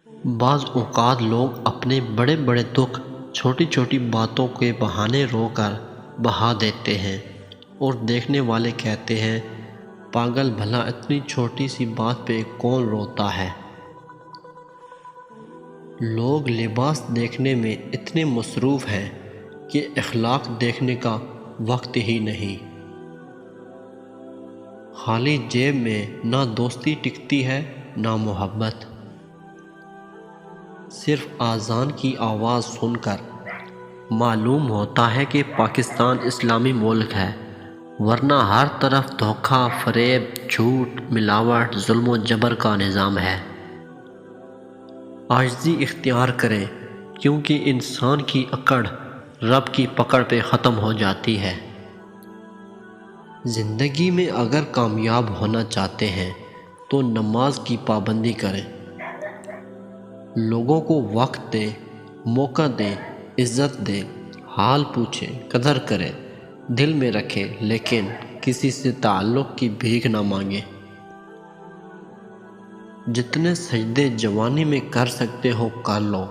بعض اوقات لوگ اپنے بڑے بڑے دکھ چھوٹی چھوٹی باتوں کے بہانے رو کر بہا دیتے ہیں اور دیکھنے والے کہتے ہیں پاگل، بھلا اتنی چھوٹی سی بات پہ کون روتا ہے۔ لوگ لباس دیکھنے میں اتنے مصروف ہیں کہ اخلاق دیکھنے کا وقت ہی نہیں۔ خالی جیب میں نہ دوستی ٹکتی ہے نہ محبت۔ صرف اذان کی آواز سن کر معلوم ہوتا ہے کہ پاکستان اسلامی ملک ہے، ورنہ ہر طرف دھوکہ، فریب، جھوٹ، ملاوٹ، ظلم و جبر کا نظام ہے۔ عاجزی اختیار کریں، کیونکہ انسان کی اکڑ رب کی پکڑ پہ ختم ہو جاتی ہے۔ زندگی میں اگر کامیاب ہونا چاہتے ہیں تو نماز کی پابندی کریں، لوگوں کو وقت دیں، موقع دیں، عزت دیں، حال پوچھیں، قدر کریں، دل میں رکھیں، لیکن کسی سے تعلق کی بھیک نہ مانگیں۔ جتنے سجدے جوانی میں کر سکتے ہو کر لو،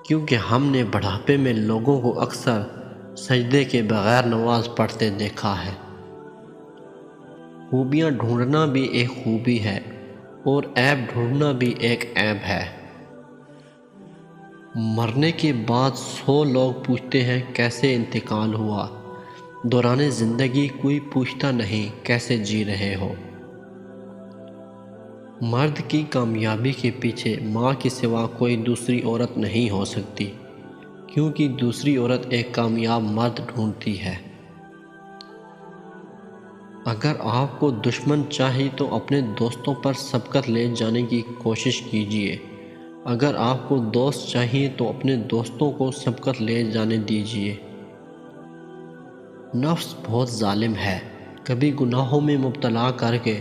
کیونکہ ہم نے بڑھاپے میں لوگوں کو اکثر سجدے کے بغیر نماز پڑھتے دیکھا ہے۔ خوبیاں ڈھونڈنا بھی ایک خوبی ہے اور عیب ڈھونڈنا بھی ایک عیب ہے۔ مرنے کے بعد 100 لوگ پوچھتے ہیں کیسے انتقال ہوا، دوران زندگی کوئی پوچھتا نہیں کیسے جی رہے ہو۔ مرد کی کامیابی کے پیچھے ماں کے سوا کوئی دوسری عورت نہیں ہو سکتی، کیونکہ دوسری عورت ایک کامیاب مرد ڈھونڈتی ہے۔ اگر آپ کو دشمن چاہیے تو اپنے دوستوں پر سبقت لے جانے کی کوشش کیجیے، اگر آپ کو دوست چاہیے تو اپنے دوستوں کو سبقت لے جانے دیجیے۔ نفس بہت ظالم ہے، کبھی گناہوں میں مبتلا کر کے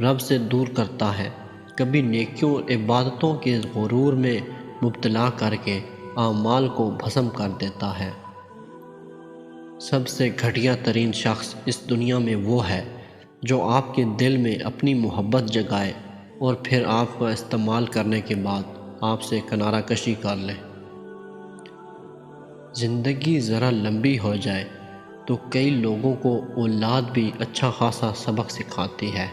رب سے دور کرتا ہے، کبھی نیکیوں اور عبادتوں کے غرور میں مبتلا کر کے اعمال کو بھسم کر دیتا ہے۔ سب سے گھٹیا ترین شخص اس دنیا میں وہ ہے جو آپ کے دل میں اپنی محبت جگائے اور پھر آپ کا استعمال کرنے کے بعد آپ سے کنارہ کشی کر لے۔ زندگی ذرا لمبی ہو جائے تو کئی لوگوں کو اولاد بھی اچھا خاصا سبق سکھاتی ہے۔